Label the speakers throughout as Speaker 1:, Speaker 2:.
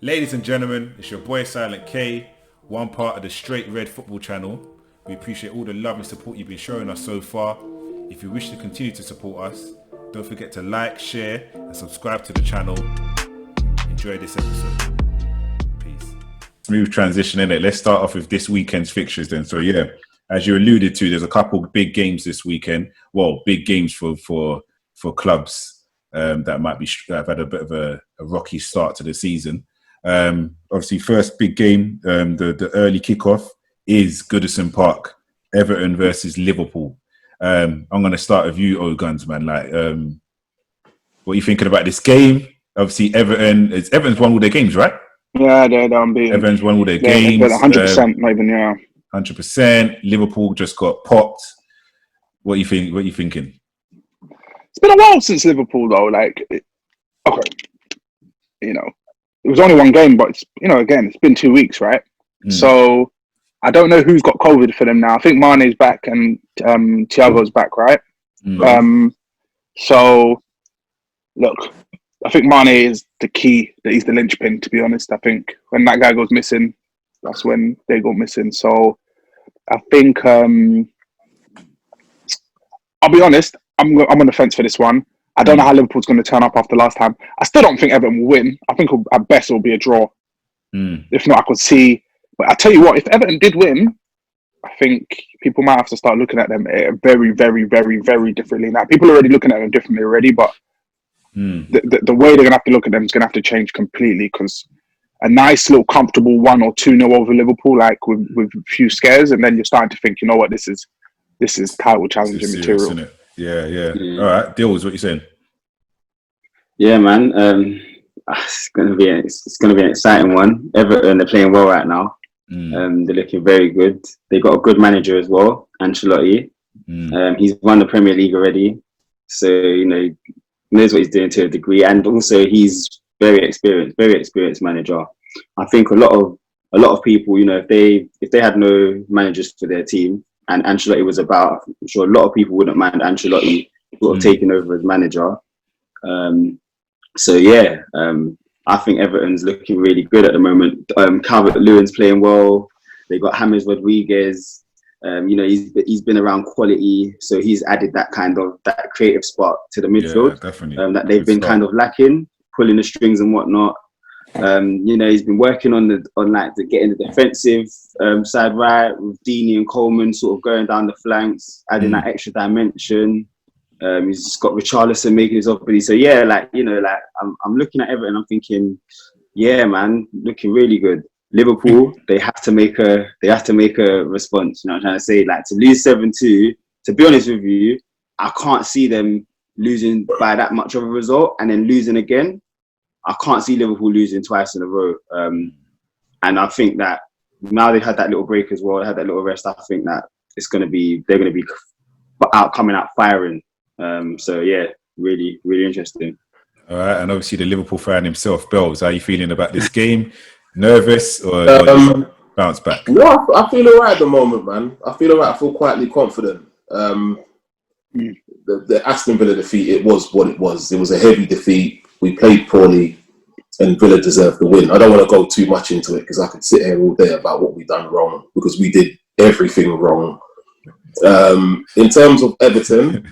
Speaker 1: Ladies and gentlemen, it's your boy Silent K, one part of the Straight Red Football channel. We appreciate all the love and support you've been showing us so far. If you wish to continue to support us, don't forget to like, share and subscribe to the channel. Enjoy this episode. Peace. Smooth transition, innit? Let's start off with this weekend's fixtures then. So yeah, as you alluded to, there's a couple of big games this weekend. Well, big games for clubs that might be have had a bit of a rocky start to the season. Obviously, first big game, the early kickoff is Goodison Park, Everton versus Liverpool. I'm going to start with you, Guns, man. What are you thinking about this game? Obviously, Everton's won all their games, right?
Speaker 2: Yeah, they're unbeaten.
Speaker 1: Everton's won all their games.
Speaker 2: 100%, not even, yeah.
Speaker 1: 100%. Liverpool just got popped. What are you thinking?
Speaker 2: It's been a while since Liverpool, though. It was only one game, but again, it's been 2 weeks, right? So I don't know who's got COVID for them now. I think Mane's back and Thiago's back, right? So look, I think Mane is the key. He's the linchpin, to be honest. I think when that guy goes missing, that's when they go missing. So I think I'll be honest. I'm on the fence for this one. I don't know how Liverpool's going to turn up after last time. I still don't think Everton will win. I think at best it'll be a draw. If not, I could see. But I tell you what, if Everton did win, I think people might have to start looking at them very, very, very, very differently. Now, people are already looking at them differently already, but the way they're going to have to look at them is going to have to change completely, because a nice little comfortable 1 or 2-0 over Liverpool, like with a few scares, and then you're starting to think, you know what, this is title challenging material.
Speaker 1: Isn't it? Yeah. All right, Dills, what you saying?
Speaker 3: Yeah, man. It's gonna be an exciting one. Everton, they're playing well right now. They're looking very good. They got a good manager as well, Ancelotti. He's won the Premier League already, so he knows what he's doing to a degree, and also he's very experienced manager. I think a lot of people, if they had no managers for their team, and Ancelotti was about, I'm sure a lot of people wouldn't mind Ancelotti sort of taking over as manager. I think Everton's looking really good at the moment. Calvert-Lewin's playing well. They got James Rodriguez. He's been around quality, so he's added that creative spark to the midfield.
Speaker 1: Yeah, definitely.
Speaker 3: That they've been kind of lacking, pulling the strings and whatnot. He's been working on getting the defensive side right, with Deeney and Coleman sort of going down the flanks, adding that extra dimension. He's just got Richarlison making his ability. So I'm looking at Everton. I'm thinking, yeah, man, looking really good. Liverpool, they have to make a response. You know what I'm trying to say? Like, to lose 7-2. To be honest with you, I can't see them losing by that much of a result and then losing again. I can't see Liverpool losing twice in a row. And I think that now they've had that little break as well, they had that little rest, I think that they're going to be coming out firing. Really, really interesting.
Speaker 1: All right, and obviously the Liverpool fan himself, Bells, how are you feeling about this game? Nervous or bounce back?
Speaker 4: No, I feel all right at the moment, man. I feel all right. I feel quietly confident. The Aston Villa defeat, it was what it was. It was a heavy defeat. We played poorly and Villa deserved the win. I don't want to go too much into it because I could sit here all day about what we've done wrong, because we did everything wrong. In terms of Everton,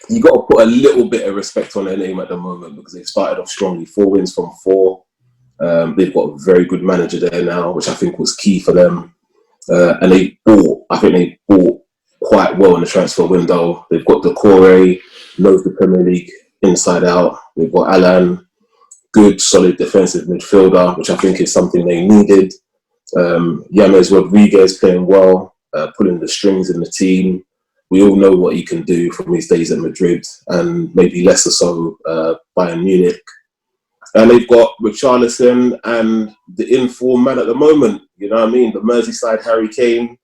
Speaker 4: you got to put a little bit of respect on their name at the moment, because they've started off strongly. 4 wins from 4. They've got a very good manager there now, which I think was key for them. And they bought quite well in the transfer window. They've got Decore, knows the Premier League inside out. They've got Alan, good, solid defensive midfielder, which I think is something they needed. James Rodriguez playing well, pulling the strings in the team. We all know what he can do from his days at Madrid, and maybe lesser so Bayern Munich. And they've got Richarlison and the inform man at the moment. You know what I mean? The Merseyside Harry Kane,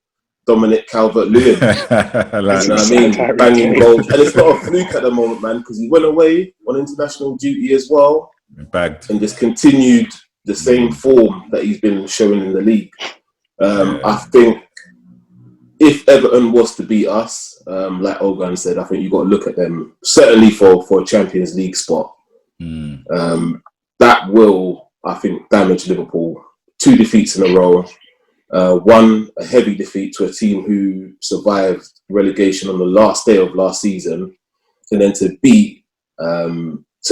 Speaker 4: Dominic Calvert-Lewin. You know what I mean? Banging goals. And it's not a fluke at the moment, man, because he went away on international duty as well.
Speaker 1: Bagged. And
Speaker 4: just continued the same form that he's been showing in the league. I think if Everton was to beat us, like Ogan said, I think you've got to look at them, certainly for a Champions League spot. That will I think, damaged Liverpool. 2 defeats in a row. One, a heavy defeat to a team who survived relegation on the last day of last season, and then to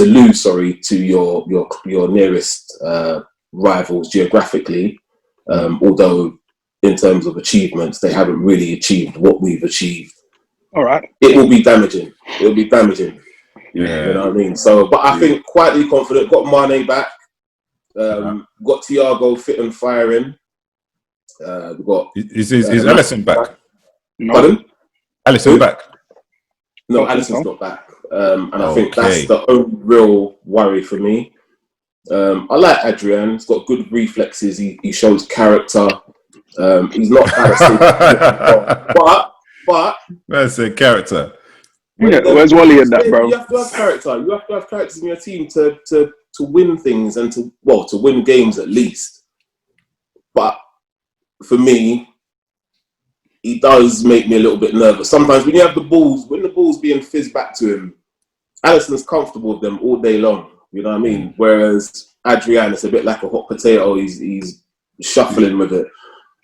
Speaker 4: lose to your nearest rivals geographically. Although in terms of achievements, they haven't really achieved what we've achieved.
Speaker 2: All right.
Speaker 4: It will be damaging. It'll be damaging.
Speaker 1: Yeah.
Speaker 4: You know what I mean? So, but I think quietly confident. Got Mane back. Got Thiago fit and firing. We've got.
Speaker 1: Is Alisson back?
Speaker 2: No.
Speaker 4: Pardon?
Speaker 1: Alisson back?
Speaker 4: No, Alisson's not back. And I think that's the only real worry for me. I like Adrian. He's got good reflexes. He shows character. He's not but
Speaker 1: That's a character.
Speaker 2: Yeah, where's Wally in that, bro?
Speaker 4: You have to have character. You have to have characters in your team to win things and to win games at least. But for me, he does make me a little bit nervous. Sometimes when you have the ball's being fizzed back to him, Alisson's comfortable with them all day long. You know what I mean? Whereas Adrian, it's a bit like a hot potato. He's shuffling with it.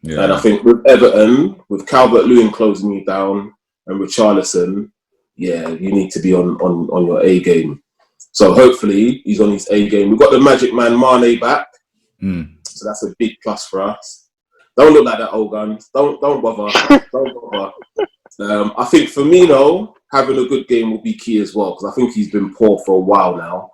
Speaker 4: Yeah. And I think with Everton, with Calvert-Lewin closing you down, and with Richarlison, you need to be on your A game. So hopefully he's on his A game. We've got the magic man Mane back, so that's a big plus for us. Don't look like that, old guns. Don't bother. Don't bother. I think Firmino having a good game will be key as well, because I think he's been poor for a while now.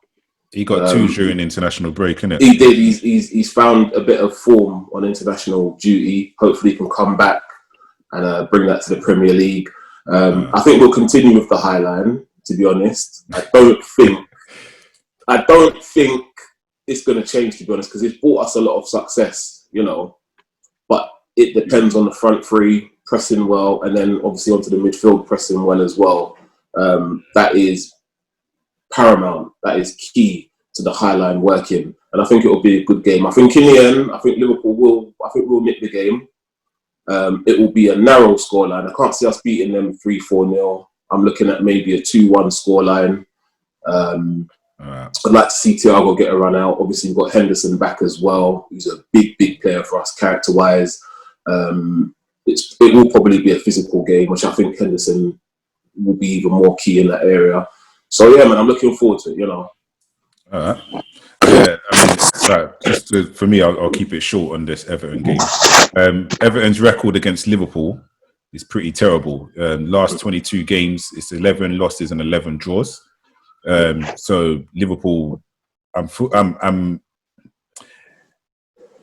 Speaker 1: He got 2 during international break, innit?
Speaker 4: He did. He's found a bit of form on international duty. Hopefully he can come back and bring that to the Premier League. I think we'll continue with the high line, to be honest. I don't think it's going to change, to be honest, because it's brought us a lot of success, you know. But it depends on the front three pressing well, and then obviously onto the midfield pressing well as well. That is paramount. That is key to the high line working, and I think it will be a good game. I think in the end, I think Liverpool will nick the game. It will be a narrow scoreline. I can't see us beating them 3-4-0. I'm looking at maybe a 2-1 scoreline. I'd like to see Thiago get a run out. Obviously, we've got Henderson back as well, who's a big player for us character-wise. It will probably be a physical game, which I think Henderson will be even more key in that area. So yeah, man, I'm looking forward to it, you know.
Speaker 1: All right. Yeah, I mean, for me, I'll keep it short on this Everton game. Everton's record against Liverpool is pretty terrible. Last 22 games, it's 11 losses and 11 draws. So Liverpool, the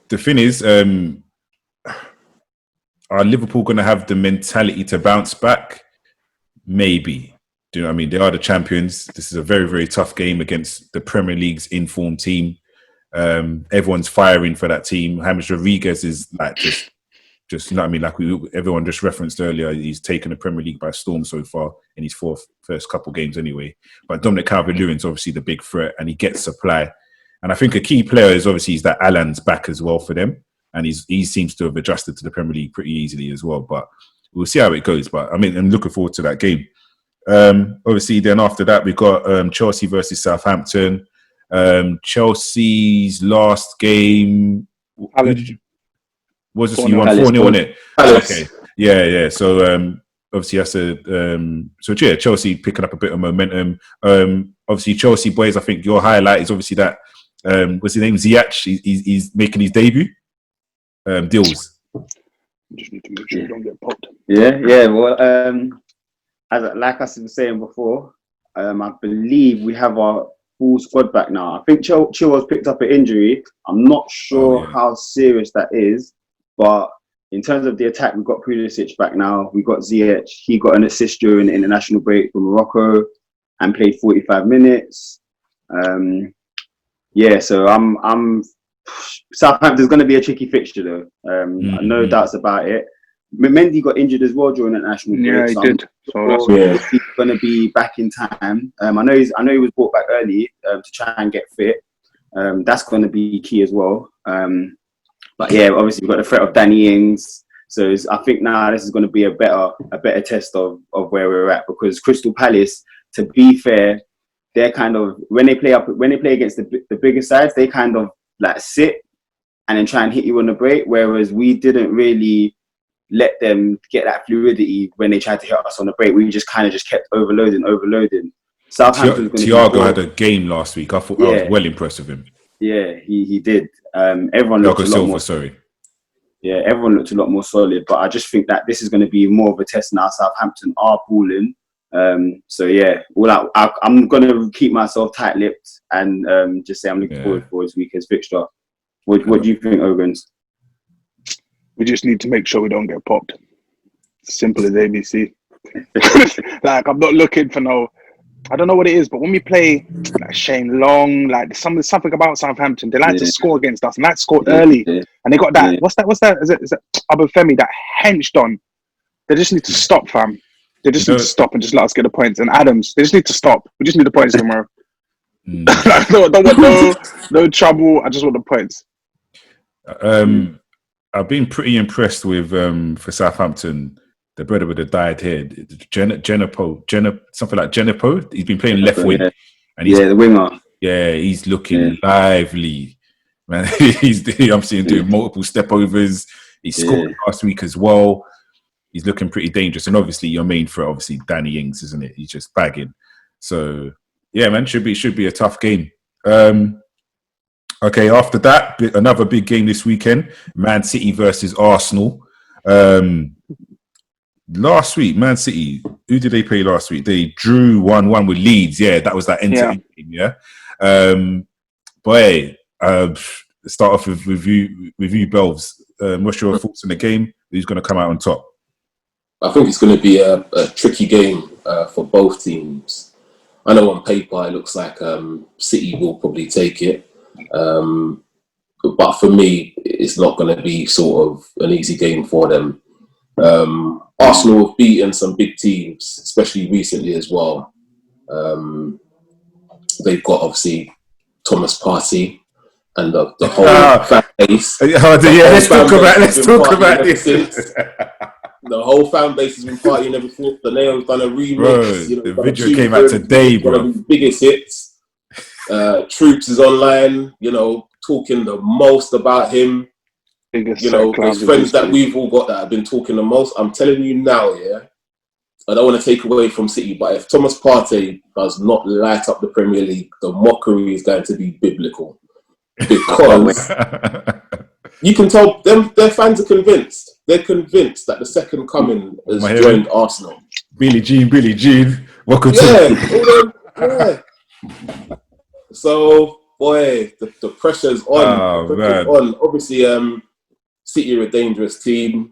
Speaker 1: thing is, are Liverpool going to have the mentality to bounce back? Maybe. Do you know what I mean? They are the champions. This is a very, very tough game against the Premier League's informed team. Everyone's firing for that team. James Rodriguez is like just you know what I mean? Like everyone just referenced earlier, he's taken the Premier League by storm so far in his first couple games anyway. But Dominic Calvert-Lewin's obviously the big threat, and he gets supply. And I think a key player is obviously that Alan's back as well for them, and he seems to have adjusted to the Premier League pretty easily as well. But we'll see how it goes. But I mean, I'm looking forward to that game. Obviously, then after that, we've got Chelsea versus Southampton. Chelsea's last game was this? You won 4-0 on it. Okay, yeah. So obviously that's Chelsea picking up a bit of momentum. Obviously, Chelsea boys, I think your highlight is obviously that what's his name, Ziyech. He's making his debut. Deals.
Speaker 2: Just need to make sure you don't get popped.
Speaker 3: Yeah. Well, like I was saying before, I believe we have our full squad back now. I think Chilwell's picked up an injury. I'm not sure how serious that is, but in terms of the attack, we've got Pulisic back now. We've got Ziyech. He got an assist during the international break for Morocco and played 45 minutes. So I'm Southampton's going to be a tricky fixture though. No doubts about it. Mendy got injured as well during the national break.
Speaker 2: Yeah, he did. So
Speaker 3: he's going to be back in time. I know he was brought back early to try and get fit. That's going to be key as well. But yeah, obviously we've got the threat of Danny Ings. So I think now this is going to be a better test of where we're at, because Crystal Palace, to be fair, they're kind of when they play against the bigger sides, they kind of like sit and then try and hit you on the break, whereas we didn't really let them get that fluidity when they tried to hit us on the break. We just kind of just kept overloading. Southampton
Speaker 1: Thiago had a game last week. I thought I was well impressed with him.
Speaker 3: Yeah, he did. Everyone looked a lot more. Yeah, everyone looked a lot more solid. But I just think that this is going to be more of a test now. Southampton are balling. So yeah, I'm going to keep myself tight-lipped and just say I'm looking forward for this weekend's fixture. What do you think, Ogans?
Speaker 2: We just need to make sure we don't get popped. Simple as ABC. Like, I'm not looking for I don't know what it is, but when we play like Shane Long, like something about Southampton, they like to score against us, and that scored early. And they got that. Yeah. What's that? Is it Abafemi that henched on? They just need to stop, fam. They just need to stop and just let us get the points. And Adams, they just need to stop. We just need the points tomorrow. I don't want no trouble. I just want the points.
Speaker 1: I've been pretty impressed with for Southampton, the brother with the dyed hair, something like Genepo. He's been playing left wing, and he's
Speaker 3: the winger.
Speaker 1: Yeah, he's looking lively, man. I'm seeing doing multiple step overs. He scored last week as well. He's looking pretty dangerous, and obviously your main threat, obviously Danny Ings, isn't it? He's just bagging. So yeah, man, should be a tough game. Okay, after that, another big game this weekend: Man City versus Arsenal. Last week, Man City, who did they play last week? They drew 1-1 with Leeds. Yeah, that was that end-to-end game, yeah? Start off with review Belves. What's your thoughts on the game? Who's going to come out on top?
Speaker 4: I think it's going to be a tricky game for both teams. I know on paper it looks like City will probably take it. But for me, it's not going to be sort of an easy game for them. Arsenal have beaten some big teams, especially recently as well. They've got obviously Thomas Partey and the whole fan base.
Speaker 1: Let's talk about this.
Speaker 4: The whole fan base has been partying ever since. The Neo's done a remix.
Speaker 1: Bro, the video came out today, bro.
Speaker 4: One of his biggest hits. Troops is online, talking the most about him. There's friends that we've all got that have been talking the most. I'm telling you now, I don't want to take away from City, but if Thomas Partey does not light up the Premier League, the mockery is going to be biblical. Because you can tell them, their fans are convinced. They're convinced that the second coming has joined Arsenal.
Speaker 1: Billie Jean. Welcome to...
Speaker 4: Yeah. So, boy, the pressure's on. On. Obviously, City are a dangerous team.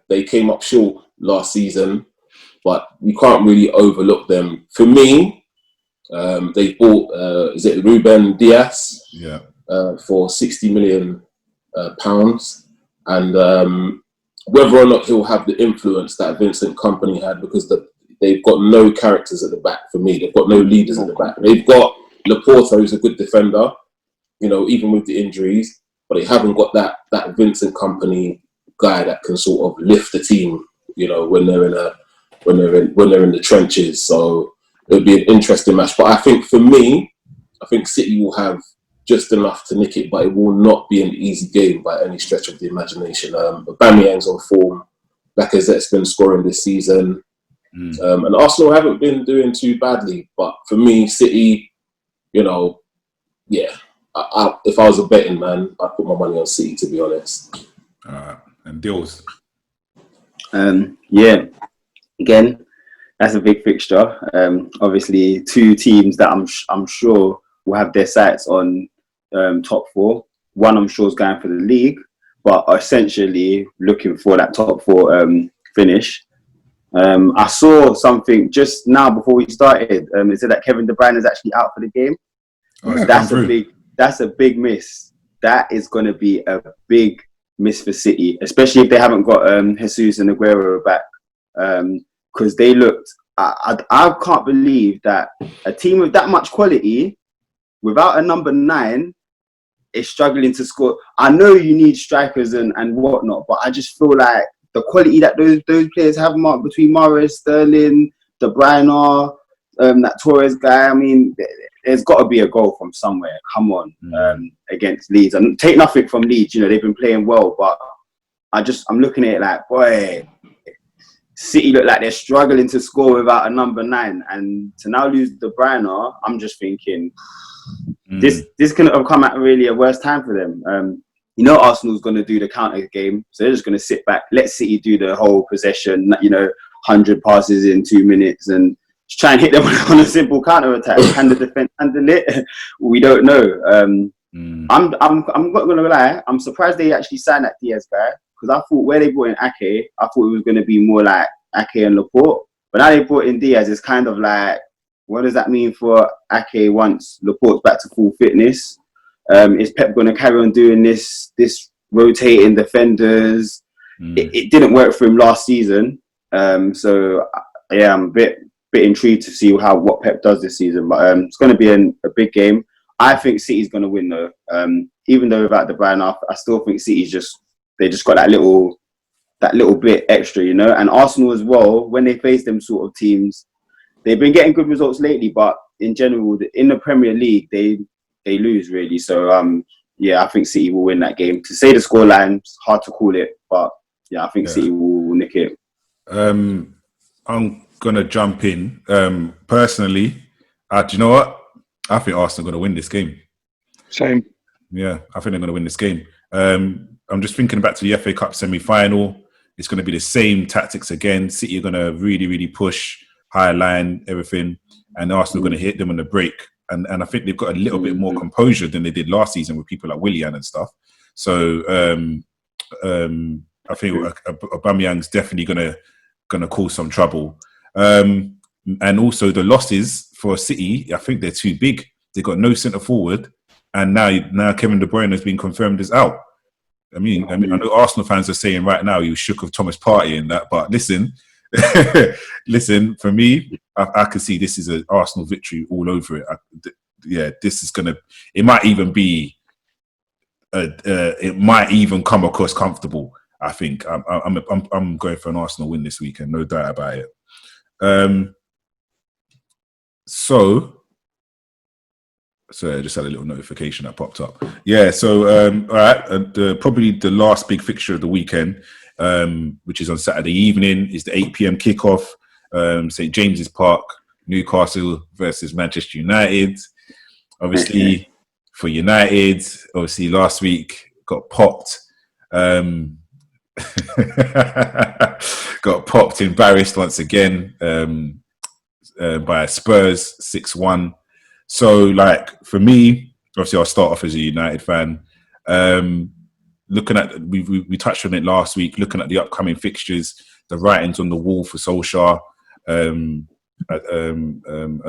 Speaker 4: They came up short last season, but you can't really overlook them. For me, they bought, is it Ruben Dias?
Speaker 1: Yeah.
Speaker 4: For £60 million. And whether or not he'll have the influence that Vincent Kompany had, because they've got no characters at the back for me. They've got no leaders at the back. They've got Laporta, who's a good defender, even with the injuries, but they haven't got that Vincent Kompany guy that can sort of lift the team, when they're in the trenches. So it'll be an interesting match. But I think for me, City will have just enough to nick it, but it will not be an easy game by any stretch of the imagination. Aubameyang's on form. Lacazette's been scoring this season. And Arsenal haven't been doing too badly. But for me, City, if I was a betting man, I'd put my money on City, to be honest.
Speaker 1: And deals.
Speaker 3: Again, that's a big fixture. Obviously, two teams that I'm sure will have their sights on top four. One I'm sure is going for the league, but essentially looking for that top four finish. I saw something just now before we started. It said that Kevin De Bruyne is actually out for the game. That's a big miss. That is going to be a big miss for City, especially if they haven't got Jesus and Aguero back. Because they looked. I can't believe that a team with that much quality, without a number 9, is struggling to score. I know you need strikers and whatnot, but I just feel like the quality that those players have between Mahrez, Sterling, De Bruyne, that Torres guy, I mean, there's got to be a goal from somewhere. Come on, against Leeds, and take nothing from Leeds. You know, they've been playing well, but I'm looking at it like, boy, City look like they're struggling to score without a number 9, and to now lose De Bruyne, I'm just thinking this couldn't have come at really a worse time for them. You know, Arsenal's going to do the counter game, so they're just going to sit back, let City do the whole possession. You know, 100 passes in 2 minutes, and just try and hit them on a simple counter attack. Can the defense handle it? We don't know. I'm not going to lie. I'm surprised they actually signed that Diaz guy, because I thought where they brought in Ake, I thought it was going to be more like Ake and Laporte. But now they brought in Diaz, it's kind of like, what does that mean for Ake once Laporte's back to full fitness? Is Pep going to carry on doing this rotating defenders? It didn't work for him last season. So yeah, I'm a bit intrigued to see what Pep does this season. But it's going to be a big game. I think City's going to win though. Even though without De Bruyne, I still think City's they just got that little bit extra, you know. And Arsenal as well, when they face them sort of teams, they've been getting good results lately. But in general, in the Premier League, they lose really. So yeah, I think City will win that game. To say the scoreline, it's hard to call it, but yeah, I think City will nick it.
Speaker 1: I'm gonna jump in. Personally, do you know what? I think Arsenal are gonna win this game.
Speaker 2: Same.
Speaker 1: Yeah, I think they're gonna win this game. I'm just thinking back to the FA Cup semi-final. It's going to be the same tactics again. City are going to really, really push, high line, everything. And Arsenal are going to hit them on the break. And I think they've got a little bit more composure than they did last season with people like Willian and stuff. So I think Aubameyang's definitely going to cause some trouble. And also the losses for City, I think they're too big. They've got no centre forward. And now Kevin De Bruyne has been confirmed as out. I mean, I know Arsenal fans are saying right now he was shook of Thomas Partey and that, but listen, for me, I can see this is an Arsenal victory all over it. This is gonna. It might even be. It might even come across comfortable. I think I'm going for an Arsenal win this weekend, no doubt about it. So I just had a little notification that popped up. Yeah, so all right, probably the last big fixture of the weekend, which is on Saturday evening, is the 8 p.m. kickoff. St James's Park, Newcastle versus Manchester United. Obviously, for United, obviously last week got popped. Got popped, embarrassed once again by Spurs 6-1. So, like, for me, obviously, I'll start off as a United fan. Looking at, we touched on it last week, looking at the upcoming fixtures, the writings on the wall for Solskjaer. A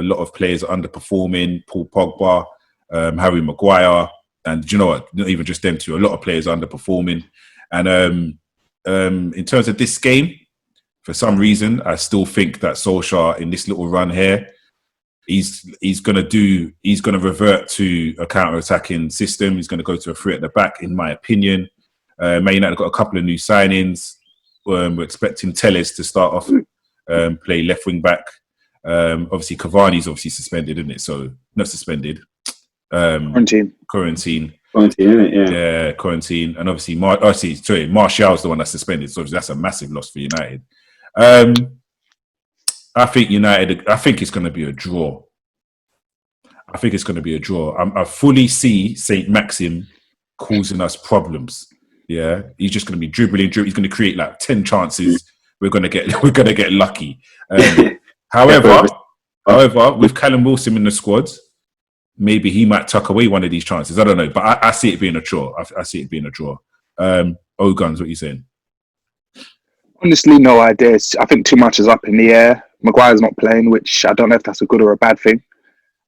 Speaker 1: lot of players are underperforming. Paul Pogba, Harry Maguire, and you know what? Not even just them two. A lot of players are underperforming. And in terms of this game, for some reason, I still think that Solskjaer in this little run here, he's going to revert to a counter-attacking system. He's going to go to a three at the back, in my opinion. Man United got a couple of new signings. We're expecting Telles to start off, play left wing back. Obviously, Cavani's obviously suspended, isn't it? So not suspended. Quarantine, isn't it? Yeah, quarantine. And obviously, Martial's the one that's suspended. So that's a massive loss for United. I think it's going to be a draw. I fully see St. Maxim causing us problems. Yeah, he's just going to be dribbling. He's going to create like 10 chances. We're going to get lucky. However, with Callum Wilson in the squad, maybe he might tuck away one of these chances. I don't know, but I see it being a draw. I see it being a draw. Guns, what are you saying?
Speaker 2: Honestly, no idea. I think too much is up in the air. Maguire's not playing, which I don't know if that's a good or a bad thing.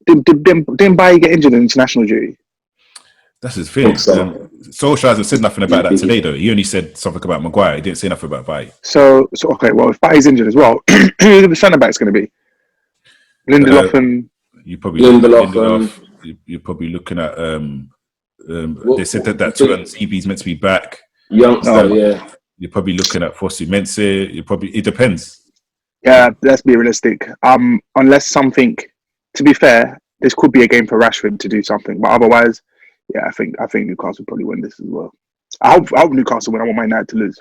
Speaker 2: Didn't Bailly get injured in international duty?
Speaker 1: That's his thing. Solskjaer hasn't said nothing about that today, though. He only said something about Maguire. He didn't say nothing about Bailly. So
Speaker 2: okay, well, if Bailly's injured as well, who are the centre-backs going to be? Lindelof and...
Speaker 1: You're probably looking at... they said that CB's meant to be back.
Speaker 4: Yeah.
Speaker 1: You're probably looking at Fosu Mensah. It depends.
Speaker 2: Yeah, let's be realistic. Unless something, to be fair, this could be a game for Rashford to do something. But otherwise, yeah, I think Newcastle probably win this as well. I hope Newcastle win. I want Man United to lose.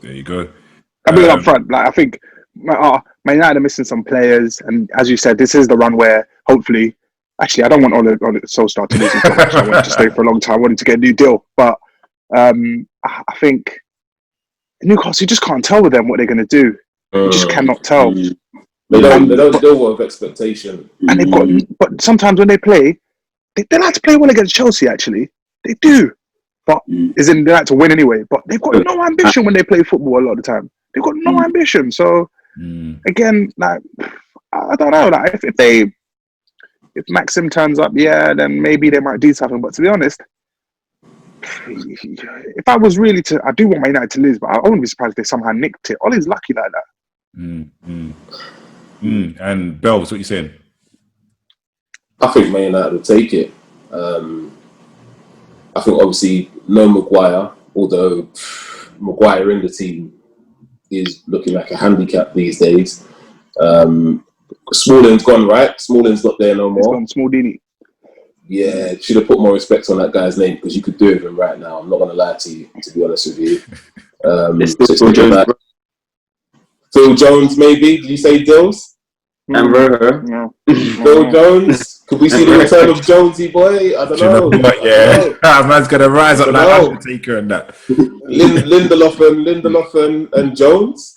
Speaker 1: There you go.
Speaker 2: I'm being up front. Like, I think Man United are missing some players, and as you said, this is the run where hopefully. Actually, I don't want Ole Solskjaer to lose his job. I want him to stay for a long time. I want him to get a new deal. But I think Newcastle, you just can't tell with them what they're going to do. You just cannot tell.
Speaker 4: They don't deal with expectation.
Speaker 2: And they've got, but sometimes when they play, they like to play well against Chelsea. Actually, they do. But they like to win anyway. But they've got no ambition when they play football a lot of the time. They've got no ambition. So again, like I don't know. Like if Maxim turns up, yeah, then maybe they might do something. But to be honest, if I was really I do want Man United to lose, but I wouldn't be surprised if they somehow nicked it. Ollie's lucky like that.
Speaker 1: And Bells, what you saying?
Speaker 4: I think Man United will take it. I think obviously no Maguire, although Maguire in the team is looking like a handicap these days. Smalling's gone, right? Smalling's not there no more.
Speaker 2: He's gone, Smaldini.
Speaker 4: Yeah, should have put more respect on that guy's name because you could do it with him right now. I'm not going to lie to you, to be honest with you. Phil Jones, maybe? Did you say Dills?
Speaker 3: And Roher.
Speaker 2: No.
Speaker 4: Phil Jones? Could we see the return of Jonesy boy? I don't know.
Speaker 1: Yeah, man's going to rise up like Undertaker and that.
Speaker 4: Lindelof and Jones?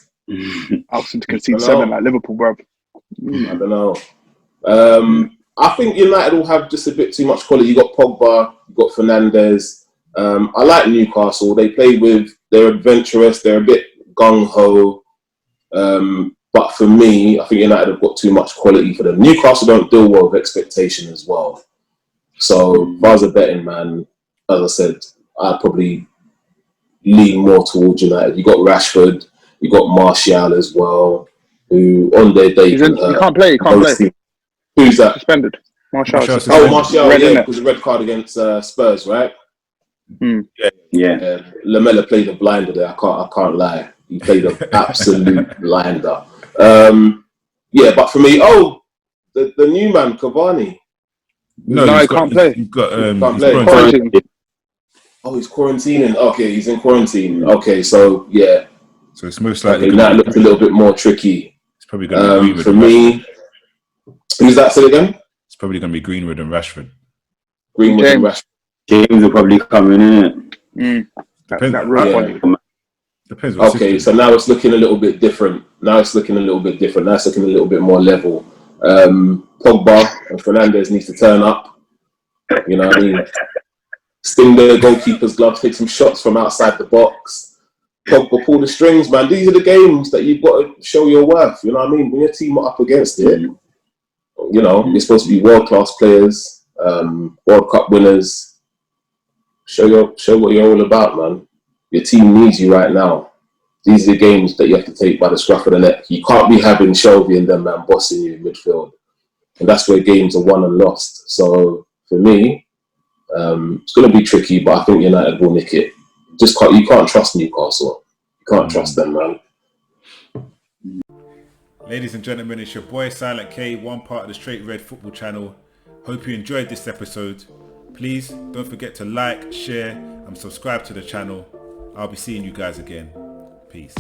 Speaker 2: Asked him to concede 7 like Liverpool, bro.
Speaker 4: I don't know. I think United will have just a bit too much quality. You got Pogba, you got Fernandes. I like Newcastle. They're adventurous. They're a bit gung ho. But for me, I think United have got too much quality for them. Newcastle don't deal well with expectation as well. So if I was a betting man, as I said, I'd probably lean more towards United. You got Rashford, you got Martial as well, who on their day
Speaker 2: he can't play.
Speaker 4: Who's that?
Speaker 2: Suspended. Martial.
Speaker 4: Martial, because the red card against Spurs, right?
Speaker 3: Yeah.
Speaker 4: Lamella played a blinder there. I can't lie. He played an absolute blinder. But for me, the new man Cavani.
Speaker 2: No, he can't play.
Speaker 1: He's got
Speaker 4: Can't play.
Speaker 2: Quarantine.
Speaker 4: Oh, he's quarantining. Okay, he's in quarantine. Okay, so yeah.
Speaker 1: So it's most likely
Speaker 4: that looks a little bit more tricky.
Speaker 1: It's probably going to be
Speaker 4: for me. Who's that? Say again.
Speaker 1: It's probably going to be Greenwood and Rashford.
Speaker 4: Greenwood and Rashford.
Speaker 3: James will probably come in, innit?
Speaker 1: Depends.
Speaker 4: Okay, so now it's looking a little bit different. Now it's looking a little bit more level. Pogba and Fernandes needs to turn up. You know what I mean? Sting the goalkeeper's glove, take some shots from outside the box. Pogba, pull the strings, man. These are the games that you've got to show your worth. You know what I mean? When your team are up against it, you know, you're supposed to be world-class players, World Cup winners. Show what you're all about, man. Your team needs you right now. These are the games that you have to take by the scruff of the neck. You can't be having Shelby and them man bossing you in midfield. And that's where games are won and lost. So for me, it's going to be tricky, but I think United will nick it. You can't trust Newcastle. You can't trust them, man.
Speaker 1: Ladies and gentlemen, it's your boy Silent K, one part of the Straight Red Football Channel. Hope you enjoyed this episode. Please don't forget to like, share and subscribe to the channel. I'll be seeing you guys again. Peace.